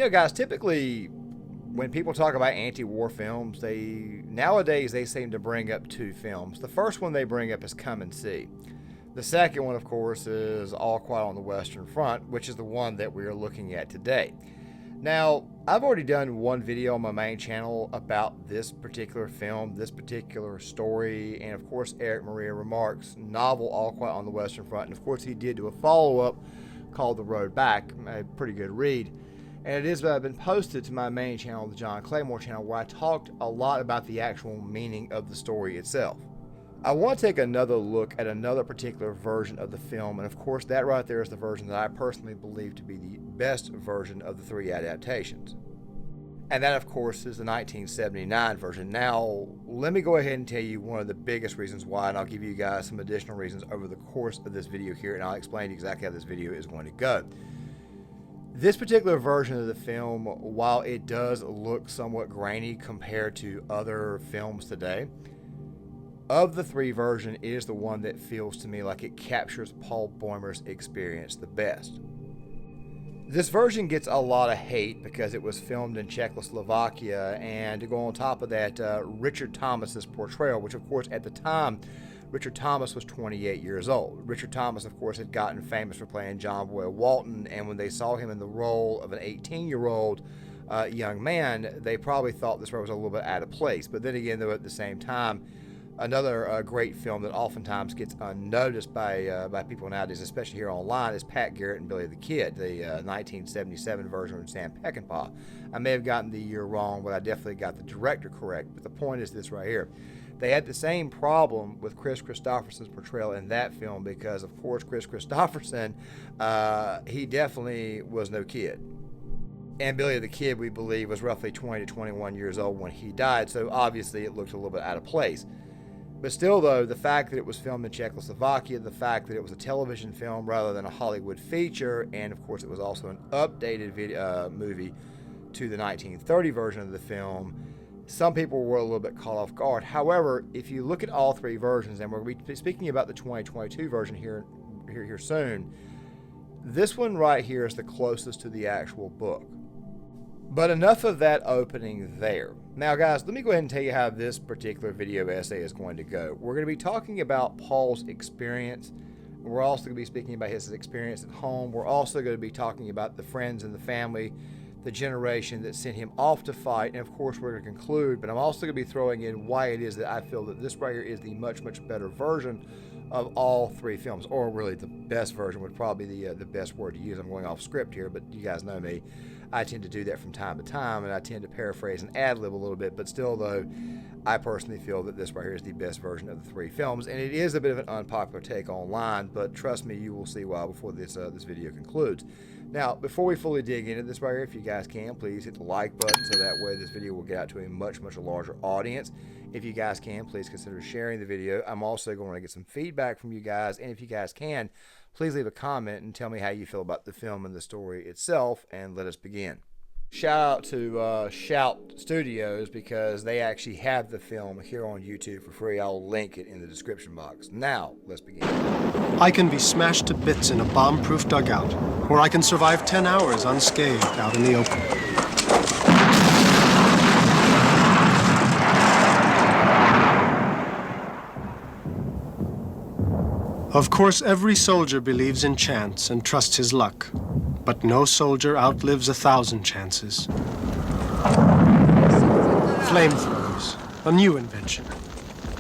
Guys, typically when people talk about anti-war films, nowadays they seem to bring up two films. The first one they bring up is Come and See. The second one, of course, is All Quiet on the Western Front, which is the one that we are looking at today. Now, I've already done one video on my main channel about this particular film, this particular story, and of course Maria Remarque's novel All Quiet on the Western Front. And of course he did do a follow-up called The Road Back, a pretty good read. And it has been posted to my main channel, the John Claymore channel, where I talked a lot about the actual meaning of the story itself. I want to take another look at another particular version of the film, and of course that right there is the version that I personally believe to be the best version of the three adaptations. And that, of course, is the 1979 version. Now, let me go ahead and tell you one of the biggest reasons why, and I'll give you guys some additional reasons over the course of this video here, and I'll explain exactly how this video is going to go. This particular version of the film, while it does look somewhat grainy compared to other films today, of the three versions, it is the one that feels to me like it captures Paul Baumer's experience the best. This version gets a lot of hate because it was filmed in Czechoslovakia, and to go on top of that, Richard Thomas's portrayal, which of course at the time, Richard Thomas was 28 years old. Richard Thomas, of course, had gotten famous for playing John Boyle Walton, and when they saw him in the role of an 18-year-old young man, they probably thought this role was a little bit out of place. But then again, though, at the same time, another great film that oftentimes gets unnoticed by people nowadays, especially here online, is Pat Garrett and Billy the Kid, the 1977 version of Sam Peckinpah. I may have gotten the year wrong, but I definitely got the director correct. But the point is this right here. They had the same problem with Kris Kristofferson's portrayal in that film because, of course, Kris Kristofferson, he definitely was no kid. And Billy the Kid, we believe, was roughly 20 to 21 years old when he died, so obviously it looked a little bit out of place. But still, though, the fact that it was filmed in Czechoslovakia, the fact that it was a television film rather than a Hollywood feature, and of course it was also an updated movie to the 1930 version of the film, some people were a little bit caught off guard. However, if you look at all three versions, and we're going to be speaking about the 2022 version here soon, this one right here is the closest to the actual book. But enough of that opening there. Now, guys, let me go ahead and tell you how this particular video essay is going to go. We're going to be talking about Paul's experience. We're also going to be speaking about his experience at home. We're also going to be talking about the friends and the family, the generation that sent him off to fight, and of course we're going to conclude, but I'm also going to be throwing in why it is that I feel that this right here is the much better version of all three films, or really the best version would probably be the best word to use. I'm going off script here, but you guys know me. I tend to do that from time to time, and I tend to paraphrase and ad-lib a little bit, but still, though, I personally feel that this right here is the best version of the three films, and it is a bit of an unpopular take online, but trust me, you will see why before this video concludes. Now, before we fully dig into this right here, if you guys can, please hit the like button so that way this video will get out to a much larger audience. If you guys can, please consider sharing the video. I'm also going to get some feedback from you guys, and if you guys can, please leave a comment and tell me how you feel about the film and the story itself, and let us begin. Shout out to Shout Studios because they actually have the film here on YouTube for free. I'll link it in the description box. Now, let's begin. I can be smashed to bits in a bomb-proof dugout, or I can survive 10 hours unscathed out in the open. Of course, every soldier believes in chance and trusts his luck, but no soldier outlives 1,000 chances. Flamethrowers, a new invention.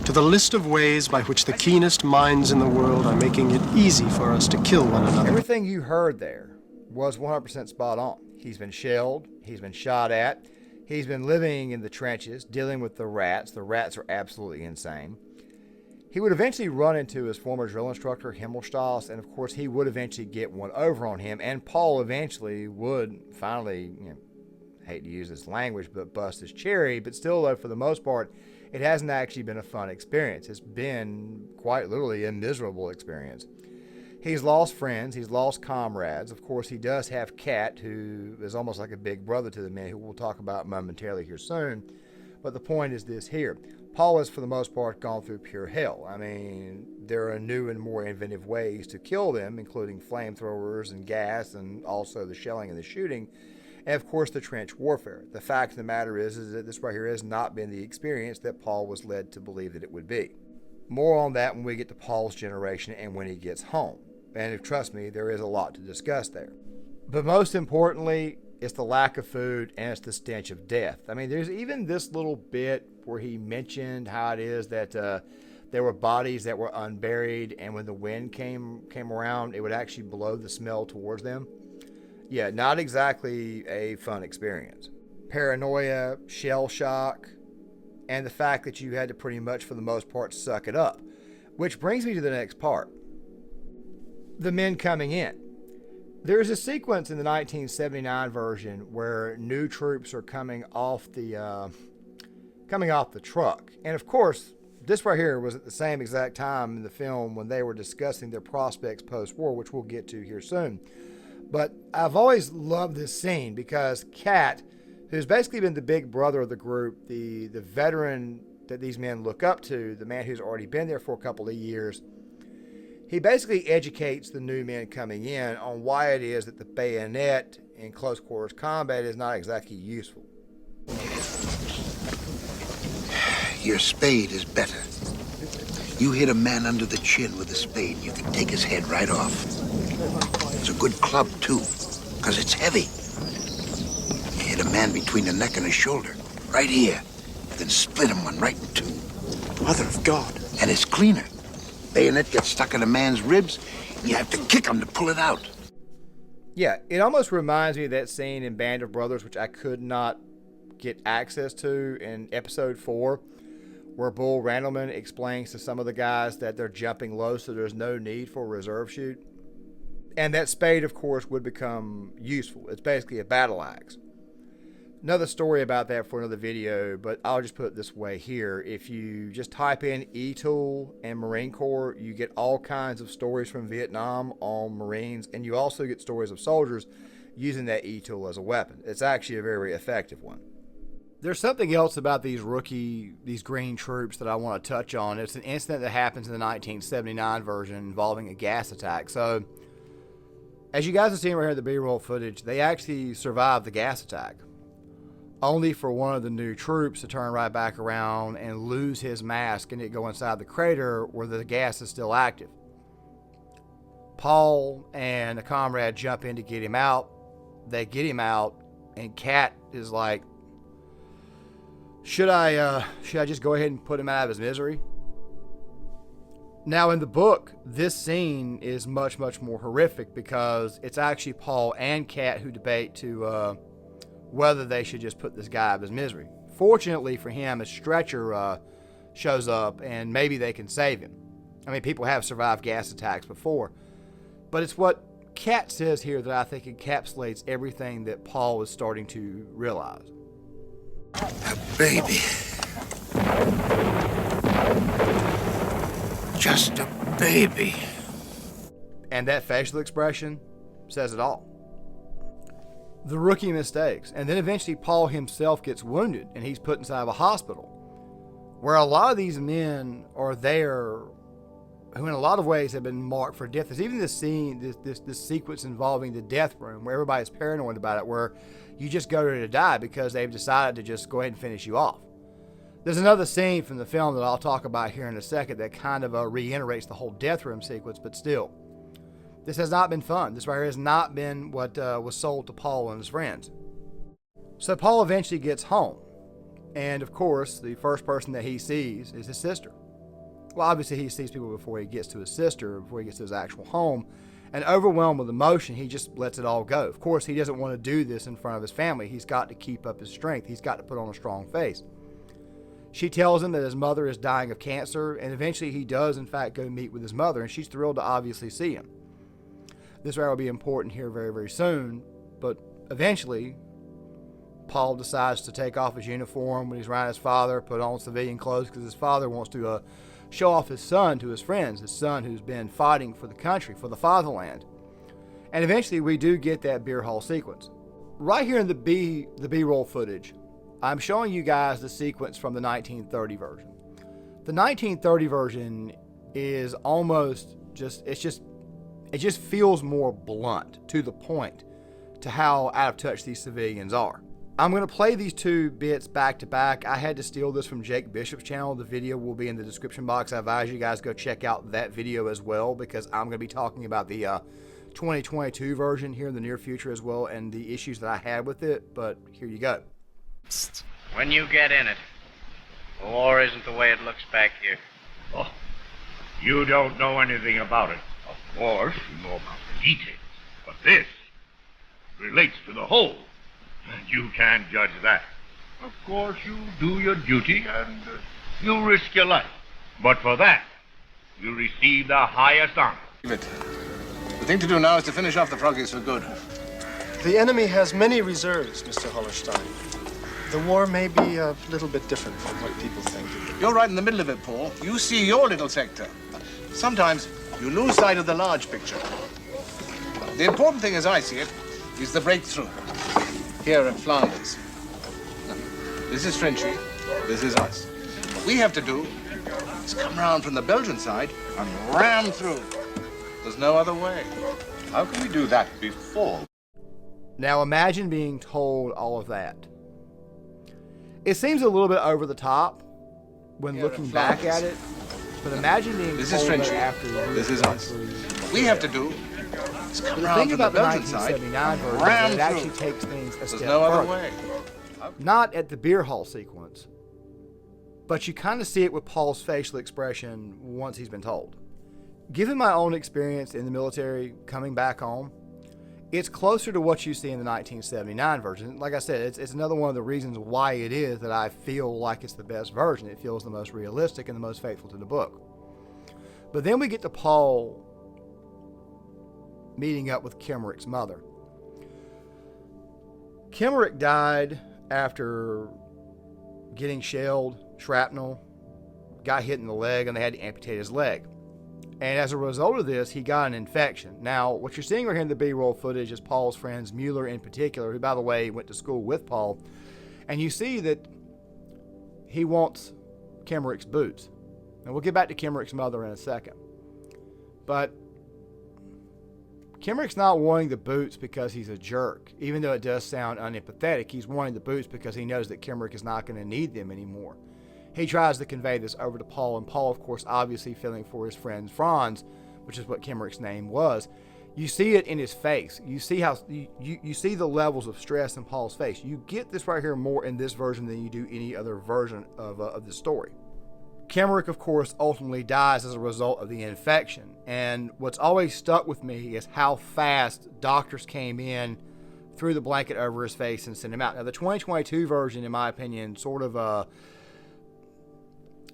To the list of ways by which the keenest minds in the world are making it easy for us to kill one another. Everything you heard there was 100% spot on. He's been shelled, he's been shot at, he's been living in the trenches, dealing with the rats. The rats are absolutely insane. He would eventually run into his former drill instructor, Himmelstoss, and of course he would eventually get one over on him, and Paul eventually would finally, hate to use this language, but bust his cherry. But still, though, for the most part, it hasn't actually been a fun experience. It's been quite literally a miserable experience. He's lost friends, he's lost comrades. Of course, he does have Kat, who is almost like a big brother to the men, who we'll talk about momentarily here soon. But the point is this here. Paul has, for the most part, gone through pure hell. I mean, there are new and more inventive ways to kill them, including flamethrowers and gas and also the shelling and the shooting. and of course the trench warfare. The fact of the matter is that this right here has not been the experience that Paul was led to believe that it would be. More on that when we get to Paul's generation and when he gets home. And trust me, there is a lot to discuss there. But most importantly, it's the lack of food and it's the stench of death. I mean, there's even this little bit where he mentioned how it is that there were bodies that were unburied, and when the wind came around, it would actually blow the smell towards them. Yeah, not exactly a fun experience. Paranoia, shell shock, and the fact that you had to pretty much, for the most part, suck it up. Which brings me to the next part. The men coming in. There's a sequence in the 1979 version where new troops are coming off the truck. And of course, this right here was at the same exact time in the film when they were discussing their prospects post-war, which we'll get to here soon. But I've always loved this scene because Kat, who's basically been the big brother of the group, the veteran that these men look up to, the man who's already been there for a couple of years, he basically educates the new men coming in on why it is that the bayonet in close quarters combat is not exactly useful. Your spade is better. You hit a man under the chin with a spade, you can take his head right off. It's a good club, too, because it's heavy. You hit a man between the neck and the shoulder, right here, then split him one right in two. Mother of God. And it's cleaner. Bayonet gets stuck in a man's ribs, and you have to kick him to pull it out. Yeah, it almost reminds me of that scene in Band of Brothers, which I could not get access to in episode 4, where Bull Randleman explains to some of the guys that they're jumping low, so there's no need for a reserve chute. And that spade, of course, would become useful. It's basically a battle axe. Another story about that for another video, but I'll just put it this way here. If you just type in E-Tool and Marine Corps, you get all kinds of stories from Vietnam on Marines, and you also get stories of soldiers using that E-Tool as a weapon. It's actually a very effective one. There's something else about these green troops that I want to touch on. It's an incident that happens in the 1979 version involving a gas attack. So, as you guys are seeing right here in the B-roll footage, they actually survived the gas attack. Only for one of the new troops to turn right back around and lose his mask and it go inside the crater where the gas is still active. Paul and a comrade jump in to get him out. They get him out, and Kat is like, Should I just go ahead and put him out of his misery? Now in the book, this scene is much, much more horrific because it's actually Paul and Kat who debate to whether they should just put this guy out of his misery. Fortunately for him, a stretcher shows up and maybe they can save him. I mean, people have survived gas attacks before. But it's what Kat says here that I think encapsulates everything that Paul is starting to realize. A baby. Just a baby. And that facial expression says it all. The rookie mistakes. And then eventually Paul himself gets wounded and he's put inside of a hospital where a lot of these men are there who in a lot of ways have been marked for death. There's even this scene, this sequence involving the death room where everybody's paranoid about it, where you just go there to die because they've decided to just go ahead and finish you off. There's another scene from the film that I'll talk about here in a second that kind of reiterates the whole death room sequence, but still, this has not been fun. This right here has not been what was sold to Paul and his friends. So Paul eventually gets home, and of course, the first person that he sees is his sister. Well, obviously he sees people before he gets to his sister, before he gets to his actual home, and overwhelmed with emotion, he just lets it all go. Of course, he doesn't want to do this in front of his family. He's got to keep up his strength. He's got to put on a strong face. She tells him that his mother is dying of cancer, and eventually he does, in fact, go meet with his mother, and she's thrilled to obviously see him. This will be important here very, very soon, but eventually, Paul decides to take off his uniform when he's around his father, put on civilian clothes, because his father wants to show off his son to his friends, his son who's been fighting for the country, for the fatherland. And eventually we do get that beer hall sequence. Right here in the B-roll footage, I'm showing you guys the sequence from the 1930 version. The 1930 version is almost just, it just feels more blunt, to the point. to how out of touch these civilians are. I'm going to play these two bits back to back. I had to steal this from Jake Bishop's channel. The video will be in the description box. I advise you guys go check out that video as well, because I'm going to be talking about the 2022 version here in the near future as well, and the issues that I had with it. But here you go. When you get in it, the war isn't the way it looks back here. Oh, you don't know anything about it. Of course, you know about the details, but this relates to the whole, and you can't judge that. Of course, you do your duty and you risk your life, but for that, you receive the highest honor. The thing to do now is to finish off the froggies for good. The enemy has many reserves, Mr. Hollerstein. The war may be a little bit different from what people think. You're right in the middle of it, Paul. You see your little sector. Sometimes you lose sight of the large picture. The important thing, as I see it, is the breakthrough here in Flanders. Now, this is Frenchy, this is us. What we have to do is come round from the Belgian side and ram through. There's no other way. How can we do that before? Now imagine being told all of that. It seems a little bit over the top when Here looking in back Flanders. at it, but imagine being This told is Frenchy, that after this is us. What we have to do is come The round thing from the about the Belgian side 1979 and version ram is it actually through. takes things a There's step no other further. way. Not at the beer hall sequence, but you kind of see it with Paul's facial expression once he's been told. Given my own experience in the military coming back home, it's closer to what you see in the 1979 version. Like I said, it's another one of the reasons why it is that I feel like it's the best version. It feels the most realistic and the most faithful to the book. But then we get to Paul meeting up with Kemmerich's mother. Kemmerich died after getting shelled, shrapnel, got hit in the leg, and they had to amputate his leg. And as a result of this, he got an infection. Now, what you're seeing right here in the B-roll footage is Paul's friends, Mueller in particular, who, by the way, went to school with Paul. And you see that he wants Kemmerich's boots. And we'll get back to Kemmerich's mother in a second. But Kemmerich's not wanting the boots because he's a jerk. Even though it does sound unempathetic, he's wanting the boots because he knows that Kemmerich is not going to need them anymore. He tries to convey this over to Paul, and Paul, of course, obviously feeling for his friend Franz, which is what Kemmerich's name was. You see it in his face. You see how you see the levels of stress in Paul's face. You get this right here more in this version than you do any other version of the story. Kemmerich, of course, ultimately dies as a result of the infection. And what's always stuck with me is how fast doctors came in, threw the blanket over his face, and sent him out. Now, the 2022 version, in my opinion, sort of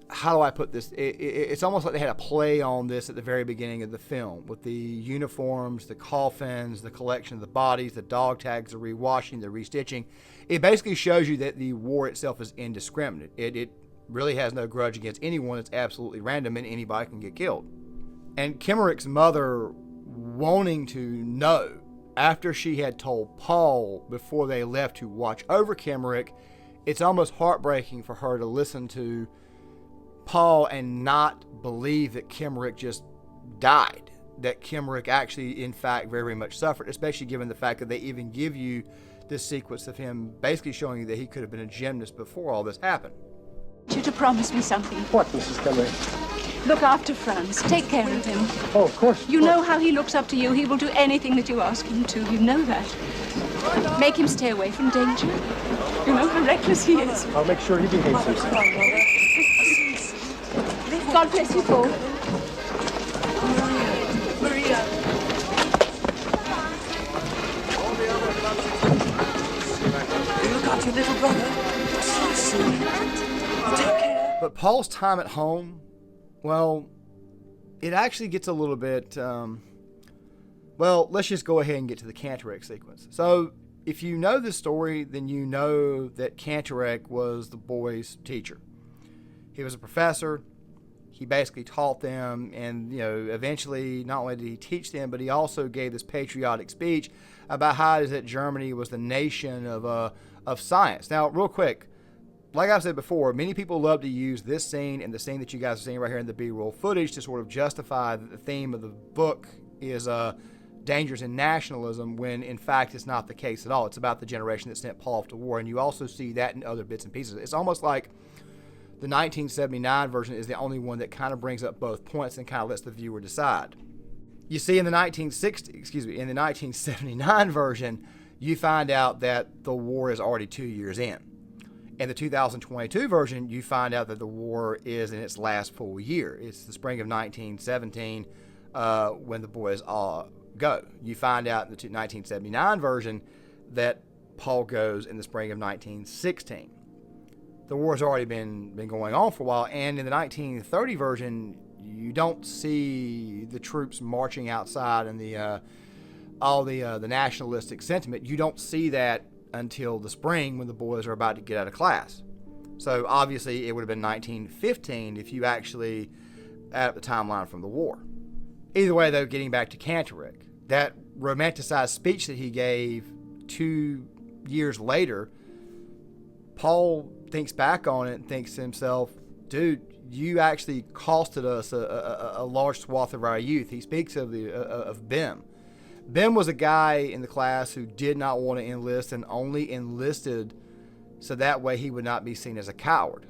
how do I put this? It's almost like they had a play on this at the very beginning of the film with the uniforms, the coffins, the collection of the bodies, the dog tags, the rewashing, the restitching. It basically shows you that the war itself is indiscriminate. It really has no grudge against anyone. It's absolutely random, and anybody can get killed. And Kemmerich's mother wanting to know, after she had told Paul before they left to watch over Kemmerich, it's almost heartbreaking for her to listen to Paul and not believe that Kemmerich just died, that Kemmerich actually, in fact, very, very much suffered, especially given the fact that they even give you this sequence of him basically showing you that he could have been a gymnast before all this happened. I want you to promise me something. What, Mrs. Kemmerich? Look after Franz. Take care of him. Oh, of course. You know how he looks up to you. He will do anything that you ask him to. You know that. Make him stay away from danger. You know how reckless he is. I'll make sure he behaves himself. God bless you, Paul. Maria. Look after your little brother. So sweet. Take care. But Paul's time at home, well, it actually gets a little bit, well, let's just go ahead and get to the Cantorek sequence. So, if you know this story, then you know that Cantorek was the boys' teacher. He was a professor. He basically taught them, and eventually not only did he teach them, but he also gave this patriotic speech about how it is that Germany was the nation of science. Now, real quick, like I've said before, many people love to use this scene and the scene that you guys are seeing right here in the B-roll footage to sort of justify that the theme of the book is dangers in nationalism when in fact it's not the case at all. It's about the generation that sent Paul off to war, and you also see that in other bits and pieces. It's almost like the 1979 version is the only one that kind of brings up both points and kind of lets the viewer decide. You see, in the 1979 version, you find out that the war is already 2 years in. In the 2022 version, you find out that the war is in its last full year. It's the spring of 1917 when the boys all go. You find out in the 1979 version that Paul goes in the spring of 1916. The war's already been going on for a while, and in the 1930 version, you don't see the troops marching outside and the nationalistic sentiment. You don't see that until the spring when the boys are about to get out of class. So obviously, it would have been 1915 if you actually add up the timeline from the war. Either way, though, getting back to Cantoric, that romanticized speech that he gave 2 years later, Paul thinks back on it and thinks to himself, dude, you actually costed us a large swath of our youth. He speaks of Bim. Bim was a guy in the class who did not want to enlist and only enlisted so that way he would not be seen as a coward.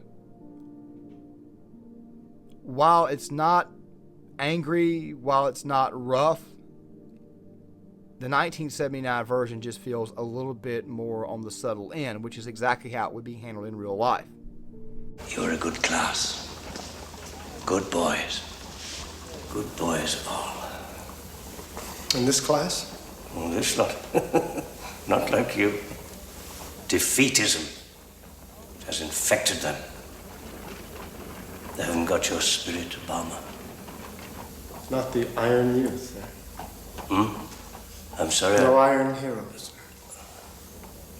While it's not angry, while it's not rough, the 1979 version just feels a little bit more on the subtle end, which is exactly how it would be handled in real life. You're a good class. Good boys. Good boys all. In this class? Oh, this lot. Not like you. Defeatism has infected them. They haven't got your spirit, Baumer. Not the iron youth, Hmm? I'm sorry. No iron heroes.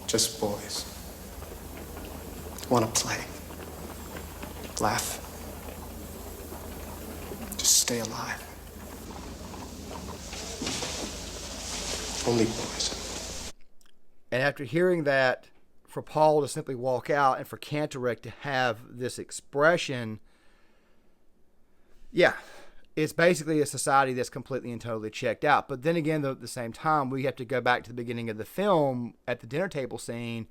Just boys. Want to play. Laugh. Just stay alive. Only boys. And after hearing that, for Paul to simply walk out and for Cantoric to have this expression, yeah, it's basically a society that's completely and totally checked out. But then again, though, at the same time, we have to go back to the beginning of the film at the dinner table scene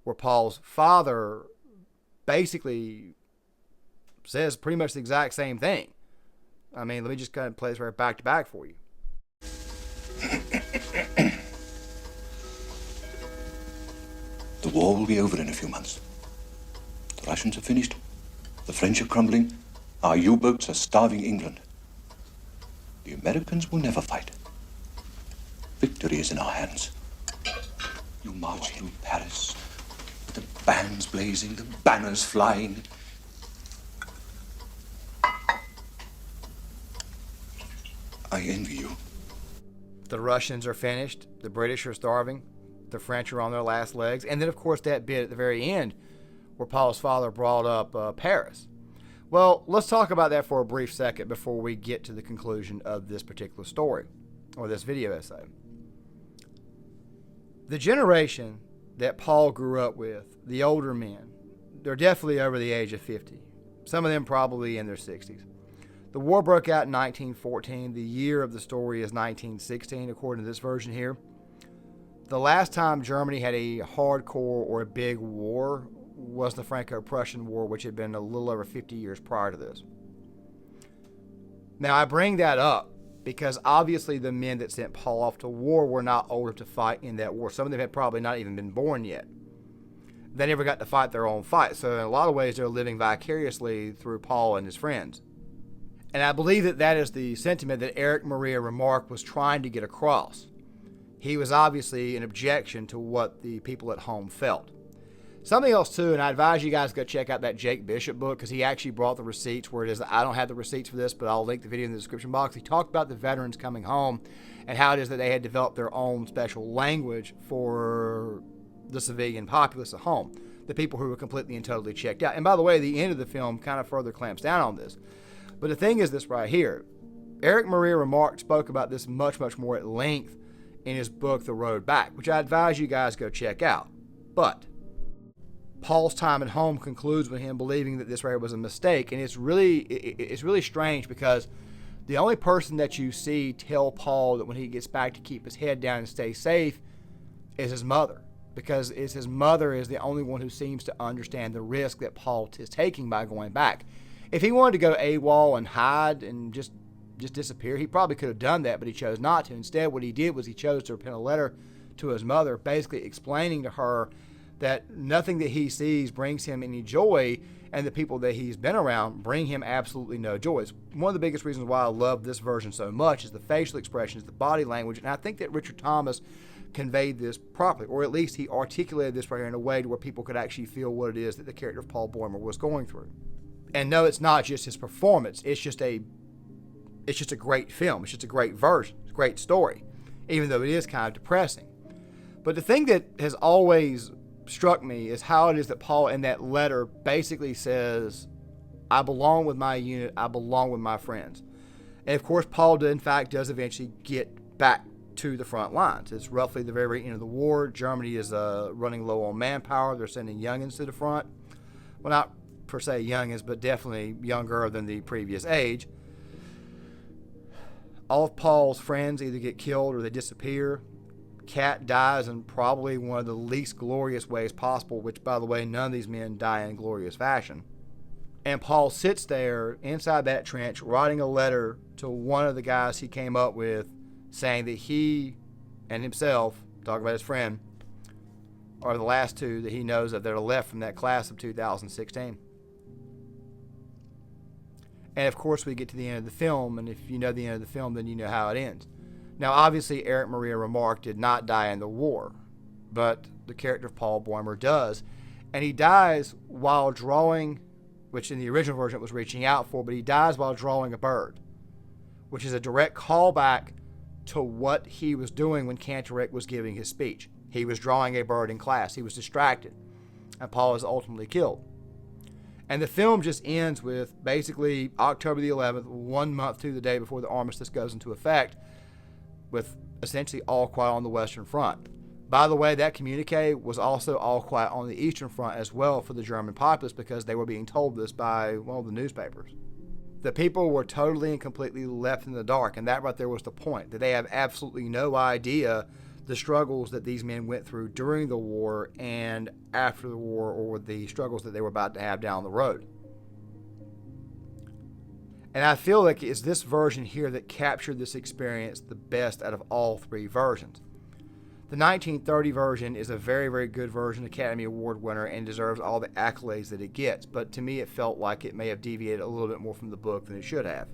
where Paul's father basically says pretty much the exact same thing. I mean, let me just kind of play this right back to back for you. The war will be over in a few months. The Russians are finished. The French are crumbling. Our U-boats are starving England. The Americans will never fight. Victory is in our hands. You march through Paris with the bands blazing, the banners flying. I envy you. The Russians are finished. The British are starving. The French are on their last legs. And then, of course, that bit at the very end where Paul's father brought up Paris. Well, let's talk about that for a brief second before we get to the conclusion of this particular story or this video essay. The generation that Paul grew up with, the older men, they're definitely over the age of 50. Some of them probably in their 60s. The war broke out in 1914. The year of the story is 1916, according to this version here. The last time Germany had a hardcore or a big war was the Franco-Prussian War, which had been a little over 50 years prior to this. Now, I bring that up because obviously the men that sent Paul off to war were not old enough to fight in that war. Some of them had probably not even been born yet. They never got to fight their own fight. So in a lot of ways, they're living vicariously through Paul and his friends. And I believe that that is the sentiment that Eric Maria Remarque was trying to get across. He was obviously an objection to what the people at home felt. Something else too, and I advise you guys to go check out that Jake Bishop book because he actually brought the receipts where it is. I don't have the receipts for this, but I'll link the video in the description box. He talked about the veterans coming home and how it is that they had developed their own special language for the civilian populace at home, the people who were completely and totally checked out. And by the way, the end of the film kind of further clamps down on this. But the thing is this right here. Eric Maria Remarque spoke about this much, much more at length in his book, The Road Back, which I advise you guys go check out. But Paul's time at home concludes with him believing that this right was a mistake, and it's really strange because The only person that you see tell Paul that when he gets back to keep his head down and stay safe is his mother, because his mother is the only one who seems to understand the risk that Paul is taking by going back. If he wanted to go AWOL and hide and just disappear, he probably could have done that, but he chose not to. Instead, what he did was he chose to pen a letter to his mother, basically explaining to her that nothing that he sees brings him any joy, and the people that he's been around bring him absolutely no joy. It's one of the biggest reasons why I love this version so much is the facial expressions, the body language, and I think that Richard Thomas conveyed this properly, or at least he articulated this right here in a way to where people could actually feel what it is that the character of Paul Baumer was going through. And no, it's not just his performance. It's just a great film. It's just a great version. It's a great story, even though it is kind of depressing. But the thing that has always struck me is how it is that Paul in that letter basically says, I belong with my unit, I belong with my friends. And of course, Paul in fact does eventually get back to the front lines. It's roughly the very end of the war. Germany is running low on manpower. They're sending youngins to the front. Well, not per se youngins, but definitely younger than the previous age. All of Paul's friends either get killed or they disappear. Cat dies in probably one of the least glorious ways possible, which, by the way, none of these men die in glorious fashion. And Paul sits there inside that trench writing a letter to one of the guys he came up with, saying that he and himself, talking about his friend, are the last two that he knows of that are left from that class of 2016. And of course we get to the end of the film, and if you know the end of the film, then you know how it ends. Now obviously Maria Remarque did not die in the war, but the character of Paul Baumer does. And he dies while drawing, which in the original version it was reaching out for, but he dies while drawing a bird, which is a direct callback to what he was doing when Cantorek was giving his speech. He was drawing a bird in class. He was distracted, and Paul is ultimately killed. And the film just ends with basically October the 11th, 1 month to the day before the armistice goes into effect, with essentially all quiet on the Western Front. By the way, that communique was also all quiet on the Eastern Front as well for the German populace, because they were being told this by one of the newspapers. The people were totally and completely left in the dark, and that right there was the point, that they have absolutely no idea the struggles that these men went through during the war and after the war, or the struggles that they were about to have down the road. And I feel like it's this version here that captured this experience the best out of all three versions. The 1930 version is a very, very good version, Academy Award winner, and deserves all the accolades that it gets, but to me it felt like it may have deviated a little bit more from the book than it should have.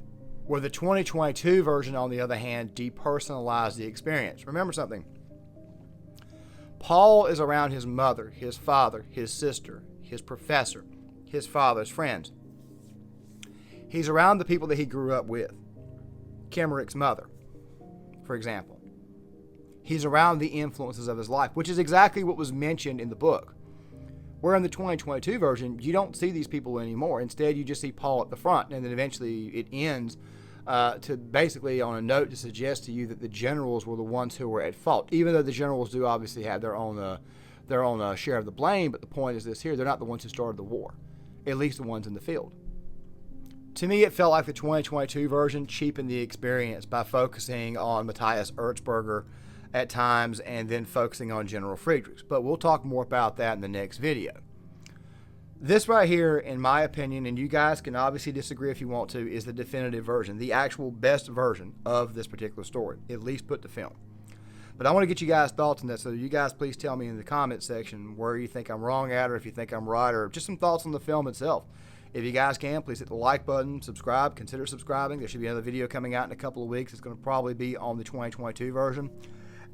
Where the 2022 version, on the other hand, depersonalized the experience. Remember something. Paul is around his mother, his father, his sister, his professor, his father's friends. He's around the people that he grew up with. Kemmerich mother, for example. He's around the influences of his life, which is exactly what was mentioned in the book. Where in the 2022 version, you don't see these people anymore. Instead, you just see Paul at the front, and then eventually it ends to basically on a note to suggest to you that the generals were the ones who were at fault, even though the generals do obviously have their own share of the blame. But the point is this here, they're not the ones who started the war, at least the ones in the field. To me, it felt like the 2022 version cheapened the experience by focusing on Matthias Erzberger at times and then focusing on General Friedrichs. But we'll talk more about that in the next video. This right here, in my opinion, and you guys can obviously disagree if you want to, is the definitive version, the actual best version of this particular story, at least put to film. But I want to get you guys' thoughts on that, so you guys please tell me in the comment section where you think I'm wrong at, or if you think I'm right, or just some thoughts on the film itself. If you guys can, please hit the like button, subscribe, consider subscribing. There should be another video coming out in a couple of weeks. It's going to probably be on the 2022 version.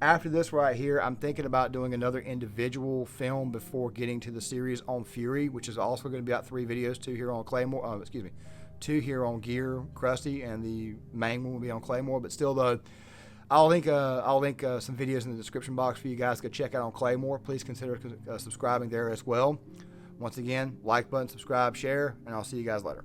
After this right here, I'm thinking about doing another individual film before getting to the series on Fury, which is also going to be about 3 videos, 2 here on Claymore, 2 here on Gear, Krusty, and the main one will be on Claymore. But still, though, I'll link some videos in the description box for you guys to check out on Claymore. Please consider subscribing there as well. Once again, like button, subscribe, share, and I'll see you guys later.